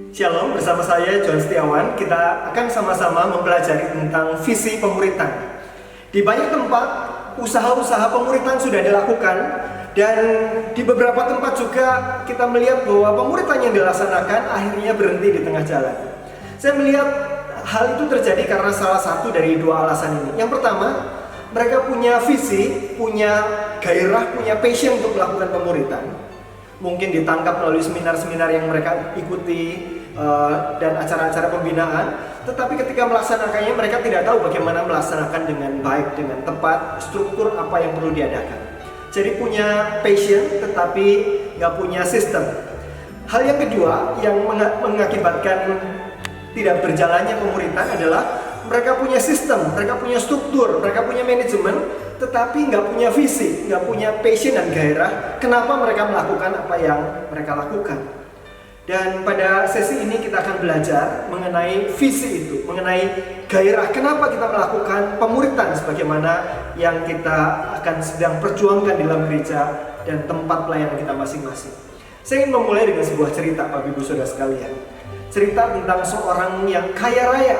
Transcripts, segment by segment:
Shalom, bersama saya John Setiawan. Kita akan sama-sama mempelajari tentang visi pemuritan. Di banyak tempat, usaha-usaha pemuritan sudah dilakukan, dan di beberapa tempat juga kita melihat bahwa pemuritan yang dilaksanakan akhirnya berhenti di tengah jalan. Saya melihat hal itu terjadi karena salah satu dari dua alasan ini. Yang pertama, mereka punya visi, punya gairah, punya passion untuk melakukan pemuritan. Mungkin ditangkap melalui seminar-seminar yang mereka ikuti dan acara-acara pembinaan, tetapi ketika melaksanakannya mereka tidak tahu bagaimana melaksanakan dengan baik, dengan tepat, struktur apa yang perlu diadakan. Jadi punya passion tetapi nggak punya sistem. Hal yang kedua yang mengakibatkan tidak berjalannya pemuritan adalah mereka punya sistem, mereka punya struktur, mereka punya manajemen, tetapi nggak punya visi, nggak punya passion dan gairah. Kenapa mereka melakukan apa yang mereka lakukan? Dan pada sesi ini kita akan belajar mengenai visi itu, mengenai gairah. Kenapa kita melakukan pemuritan sebagaimana yang kita akan sedang perjuangkan di dalam gereja dan tempat pelayanan kita masing-masing. Saya ingin memulai dengan sebuah cerita, Bapak Ibu Saudara sekalian. Cerita tentang seorang yang kaya raya.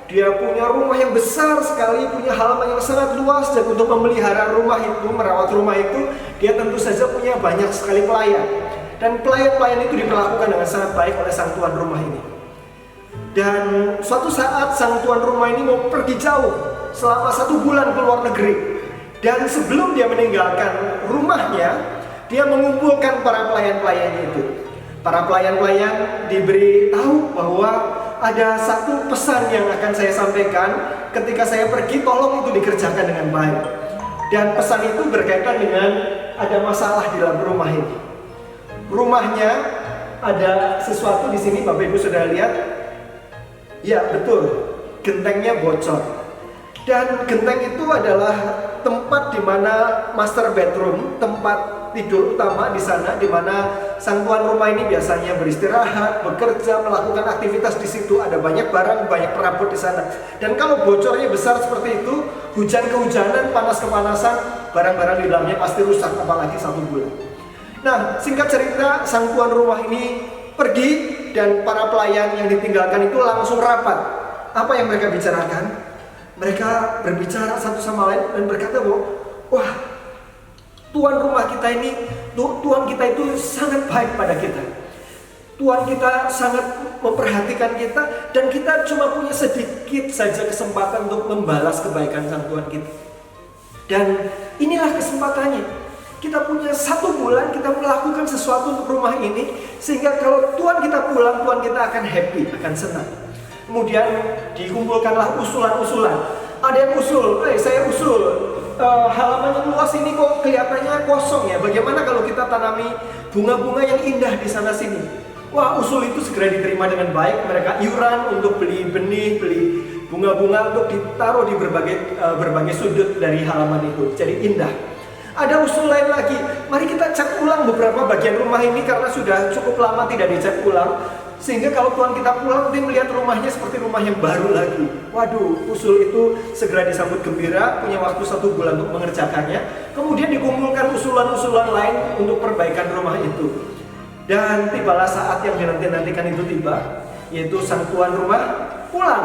Dia punya rumah yang besar sekali, punya halaman yang sangat luas, dan untuk memelihara rumah itu, merawat rumah itu, dia tentu saja punya banyak sekali pelayan. Dan pelayan-pelayan itu diperlakukan dengan sangat baik oleh sang tuan rumah ini. Dan suatu saat sang tuan rumah ini mau pergi jauh selama 1 bulan ke luar negeri. Dan sebelum dia meninggalkan rumahnya, dia mengumpulkan para pelayan-pelayan itu. Para pelayan-pelayan diberi tahu bahwa ada satu pesan yang akan saya sampaikan ketika saya pergi, tolong itu dikerjakan dengan baik. Dan pesan itu berkaitan dengan ada masalah di dalam rumah ini. Rumahnya ada sesuatu di sini, Bapak Ibu sudah lihat? Ya, betul. Gentengnya bocor. Dan genteng itu adalah tempat di mana master bedroom, tempat tidur utama di sana, di mana sang tuan rumah ini biasanya beristirahat, bekerja, melakukan aktivitas di situ. Ada banyak barang, banyak perabot di sana. Dan kalau bocornya besar seperti itu, hujan kehujanan, panas kepanasan, barang-barang di dalamnya pasti rusak, apalagi 1 bulan. Nah, singkat cerita, sang tuan rumah ini pergi dan para pelayan yang ditinggalkan itu langsung rapat. Apa yang mereka bicarakan? Mereka berbicara satu sama lain dan berkata bahwa, wah, tuan rumah kita ini, tuan kita itu sangat baik pada kita. Tuan kita sangat memperhatikan kita, dan kita cuma punya sedikit saja kesempatan untuk membalas kebaikan sang tuan kita. Dan inilah kesempatannya. Kita punya 1 bulan, kita melakukan sesuatu untuk rumah ini, sehingga kalau Tuhan kita pulang, Tuhan kita akan happy, akan senang. Kemudian dikumpulkanlah usulan-usulan. Ada yang usul, saya usul, halaman yang luas ini kok kelihatannya kosong ya. Bagaimana kalau kita tanami bunga-bunga yang indah di sana sini? Wah, usul itu segera diterima dengan baik. Mereka iuran untuk beli benih, beli bunga-bunga untuk ditaruh di berbagai sudut dari halaman itu. Jadi indah. Ada usul lain lagi, mari kita cat ulang beberapa bagian rumah ini karena sudah cukup lama tidak dicat ulang. Sehingga kalau Tuhan kita pulang, dia melihat rumahnya seperti rumah yang baru lagi. Waduh, usul itu segera disambut gembira, punya waktu 1 bulan untuk mengerjakannya. Kemudian dikumpulkan usulan-usulan lain untuk perbaikan rumah itu. Dan tibalah saat yang dinanti-nantikan itu tiba, yaitu sang tuan rumah pulang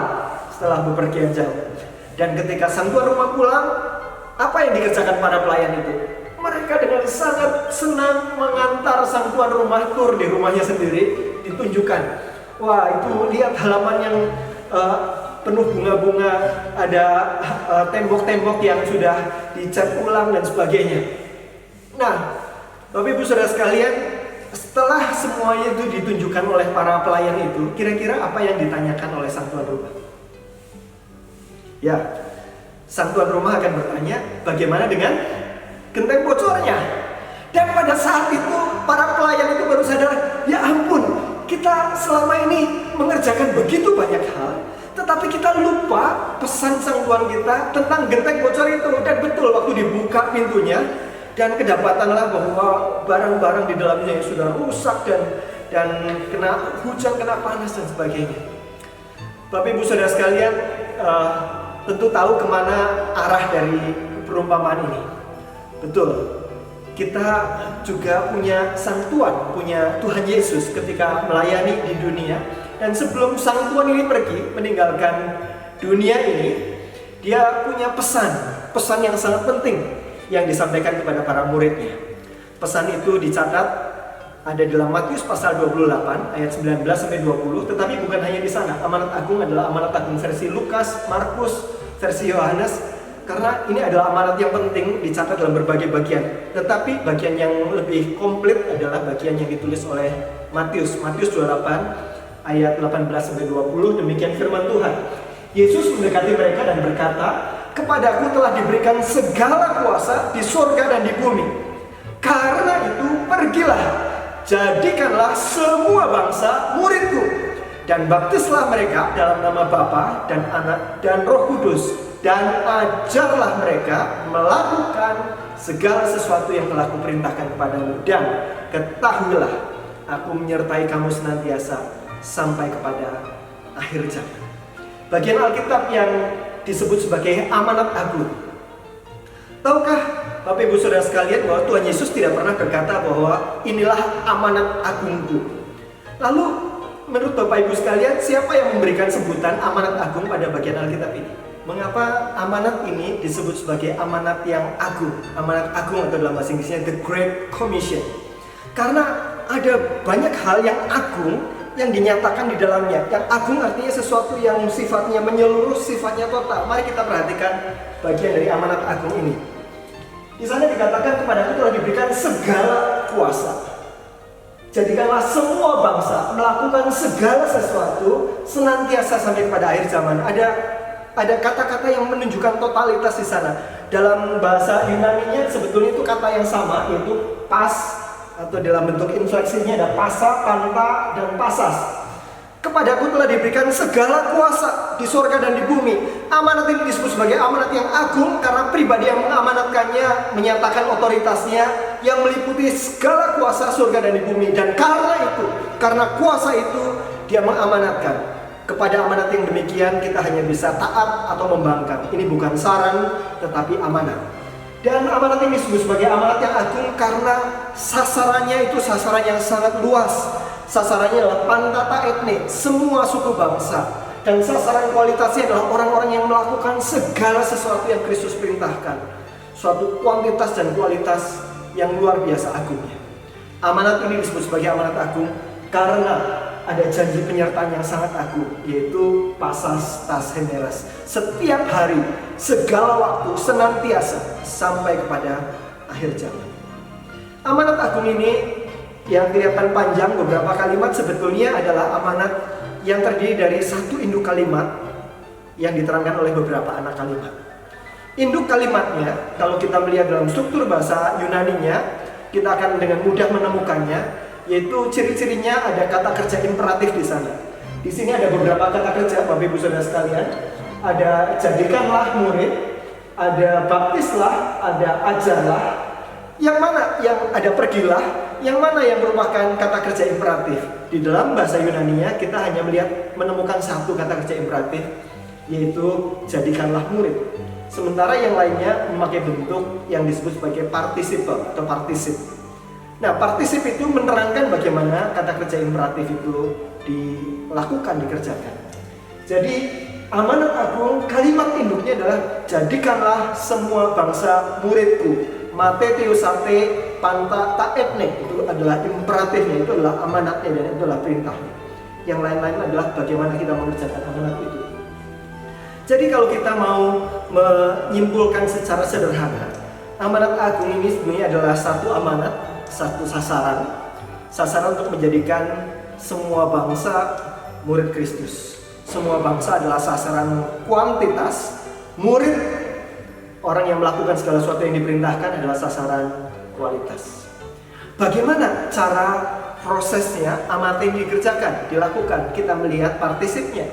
setelah bepergian jauh. Dan ketika sang tuan rumah pulang, apa yang dikerjakan para pelayan itu? Mereka dengan sangat senang mengantar sang tuan rumah tur di rumahnya sendiri, ditunjukkan. Wah, itu lihat halaman yang penuh bunga-bunga, ada tembok-tembok yang sudah dicat ulang dan sebagainya. Nah, Bapak Ibu Saudara sekalian, setelah semuanya itu ditunjukkan oleh para pelayan itu, kira-kira apa yang ditanyakan oleh sang tuan rumah? Ya, sang tuan rumah akan bertanya, bagaimana dengan genteng bocornya? Dan pada saat itu, para pelayan itu baru sadar, ya ampun, kita selama ini mengerjakan begitu banyak hal, tetapi kita lupa pesan sang tuan kita tentang genteng bocor itu. Dan betul, waktu dibuka pintunya, dan kedapatanlah bahwa barang-barang di dalamnya yang sudah rusak dan kena hujan, kena panas dan sebagainya. Bapak Ibu Saudara sekalian, tentu tahu kemana arah dari perumpamaan ini. Betul, kita juga punya Sang Tuhan, punya Tuhan Yesus ketika melayani di dunia. Dan sebelum Sang Tuhan ini pergi meninggalkan dunia ini, dia punya pesan yang sangat penting yang disampaikan kepada para muridnya. Pesan itu dicatat ada dalam Matius pasal 28 ayat 19 sampai 20, tetapi bukan hanya di sana. Amanat agung adalah amanat agung versi Lukas, Markus, versi Yohanes, karena ini adalah amanat yang penting dicatat dalam berbagai bagian. Tetapi bagian yang lebih komplit adalah bagian yang ditulis oleh Matius 28 ayat 18 sampai 20. Demikian firman Tuhan. Yesus mendekati mereka dan berkata, "Kepadaku telah diberikan segala kuasa di surga dan di bumi. Karena itu pergilah, jadikanlah semua bangsa muridku, dan baptislah mereka dalam nama Bapa dan Anak dan Roh Kudus, dan ajarlah mereka melakukan segala sesuatu yang telah kuperintahkan kepadamu, dan ketahuilah aku menyertai kamu senantiasa sampai kepada akhir zaman." Bagian Alkitab yang disebut sebagai amanat agung. Tahukah Bapak Ibu Saudara sekalian bahwa Tuhan Yesus tidak pernah berkata bahwa inilah amanat agungku? Lalu menurut Bapak Ibu sekalian, siapa yang memberikan sebutan amanat agung pada bagian Alkitab ini? Mengapa amanat ini disebut sebagai amanat yang agung? Amanat agung atau dalam bahasa Inggrisnya The Great Commission. Karena ada banyak hal yang agung yang dinyatakan di dalamnya. Yang agung artinya sesuatu yang sifatnya menyeluruh, sifatnya total. Mari kita perhatikan bagian dari amanat agung ini. Di sana dikatakan kepadaku telah diberikan segala kuasa. Jadikanlah semua bangsa melakukan segala sesuatu senantiasa sampai kepada akhir zaman. Ada kata-kata yang menunjukkan totalitas di sana. Dalam bahasa Yunani-nya sebetulnya itu kata yang sama, yaitu pas, atau dalam bentuk infleksinya ada pasa, panta, dan pasas. Kepadaku telah diberikan segala kuasa di surga dan di bumi. Amanat ini disebut sebagai amanat yang agung karena pribadi yang mengamanatkannya menyatakan otoritasnya yang meliputi segala kuasa surga dan di bumi. Dan karena kuasa itu dia mengamanatkan. Kepada amanat yang demikian kita hanya bisa taat atau membangkang. Ini bukan saran tetapi amanat. Dan amanat ini disebut sebagai amanat yang agung karena sasarannya itu sasaran yang sangat luas. Sasarannya adalah pantata etnik, semua suku bangsa. Dan sasaran kualitasnya adalah orang-orang yang melakukan segala sesuatu yang Kristus perintahkan. Suatu kuantitas dan kualitas yang luar biasa agungnya. Amanat ini disebut sebagai amanat agung karena ada janji penyertaan yang sangat agung, yaitu pasas tas hemeras. Setiap hari, segala waktu, senantiasa sampai kepada akhir zaman. Amanat agung ini yang kelihatan panjang beberapa kalimat sebetulnya adalah amanat yang terdiri dari satu induk kalimat yang diterangkan oleh beberapa anak kalimat. Induk kalimatnya, kalau kita melihat dalam struktur bahasa Yunani-nya, kita akan dengan mudah menemukannya, yaitu ciri-cirinya ada kata kerja imperatif di sana. Di sini ada beberapa kata kerja, Bapak Ibu Saudara sekalian. Ada jadikanlah murid, ada baptislah, ada ajarlah. Yang mana yang ada pergilah, yang mana yang merupakan kata kerja imperatif. Di dalam bahasa Yunani-nya kita hanya menemukan satu kata kerja imperatif, yaitu jadikanlah murid. Sementara yang lainnya memakai bentuk yang disebut sebagai participle atau partisip. Nah, partisip itu menerangkan bagaimana kata kerja imperatif itu dilakukan, dikerjakan. Jadi amanat agung kalimat induknya adalah jadikanlah semua bangsa muridku. Mate teusate panta ta etnik, itu adalah imperatifnya, itu adalah amanatnya dan itu adalah perintahnya. Yang lain-lain adalah bagaimana kita mengerjakan amanat itu. Jadi kalau kita mau menyimpulkan secara sederhana, amanat agung ini sebenarnya adalah satu amanat, satu sasaran untuk menjadikan semua bangsa murid Kristus. Semua bangsa adalah sasaran kuantitas, murid orang yang melakukan segala sesuatu yang diperintahkan adalah sasaran kualitas. Bagaimana cara prosesnya amanat ini dikerjakan, dilakukan? Kita melihat partisipnya.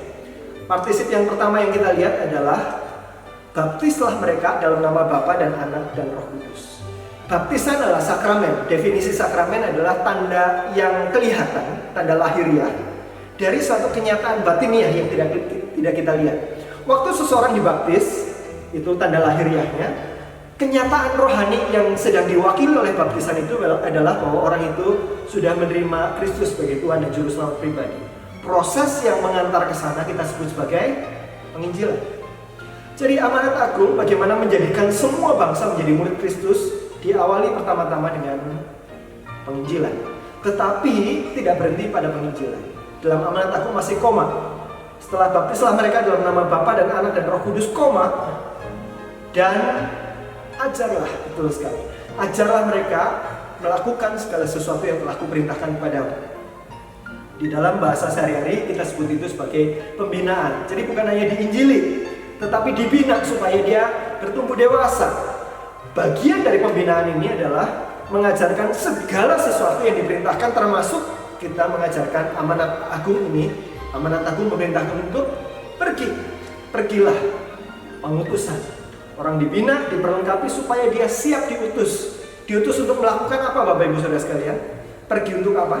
Partisip yang pertama yang kita lihat adalah baptislah mereka dalam nama Bapa dan Anak dan Roh Kudus. Baptisan adalah sakramen. Definisi sakramen adalah tanda yang kelihatan, tanda lahiriah dari suatu kenyataan batiniah yang tidak kita lihat. Waktu seseorang dibaptis, itu tanda lahiriahnya. kenyataan rohani yang sedang diwakili oleh baptisan itu adalah bahwa orang itu sudah menerima Kristus sebagai Tuhan dan Juru Selamat pribadi. Proses yang mengantar ke sana kita sebut sebagai penginjilan. Jadi amanat agung bagaimana menjadikan semua bangsa menjadi murid Kristus diawali pertama-tama dengan penginjilan. Tetapi tidak berhenti pada penginjilan. Dalam amanat agung masih koma. Setelah baptislah mereka dalam nama Bapa dan Anak dan Roh Kudus, koma, dan ajarlah, betul sekali. Ajarlah mereka melakukan segala sesuatu yang telah kuperintahkan kepadamu. Di dalam bahasa sehari-hari kita sebut itu sebagai pembinaan. Jadi bukan hanya diinjili, tetapi dibina supaya dia bertumbuh dewasa. Bagian dari pembinaan ini adalah mengajarkan segala sesuatu yang diperintahkan, termasuk kita mengajarkan amanat agung ini. Amanat agung memerintahkan untuk pergilah, pengutusan. Orang dibina, diperlengkapi supaya dia siap diutus. Diutus untuk melakukan apa, Bapak Ibu Saudara sekalian? Pergi untuk apa?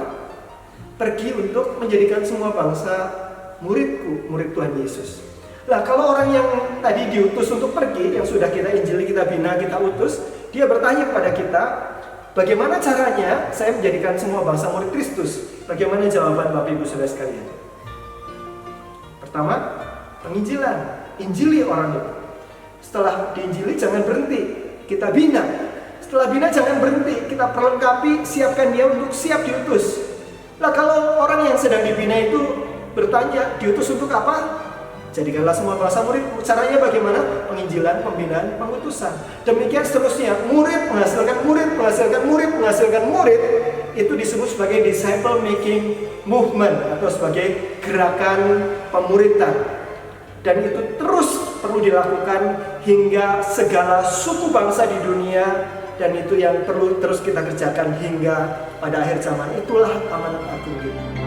Pergi untuk menjadikan semua bangsa muridku, murid Tuhan Yesus. Nah, kalau orang yang tadi diutus untuk pergi, yang sudah kita injili, kita bina, kita utus, dia bertanya kepada kita, bagaimana caranya saya menjadikan semua bangsa murid Kristus? Bagaimana jawaban Bapak Ibu Saudara sekalian? Pertama, penginjilan. Injili orang itu. Setelah diinjili jangan berhenti, kita bina. Setelah bina jangan berhenti, kita perlengkapi, siapkan dia untuk siap diutus. Nah, kalau orang yang sedang dibina itu bertanya, diutus untuk apa? Jadikanlah semua bangsa murid. Caranya bagaimana? Penginjilan, pembinaan, pengutusan. Demikian seterusnya. Murid menghasilkan murid, menghasilkan murid, menghasilkan murid. Itu disebut sebagai disciple making movement atau sebagai gerakan pemuritan. Dan itu terus perlu dilakukan hingga segala suku bangsa di dunia, dan itu yang perlu terus kita kerjakan hingga pada akhir zaman. Itulah amanat agung kita.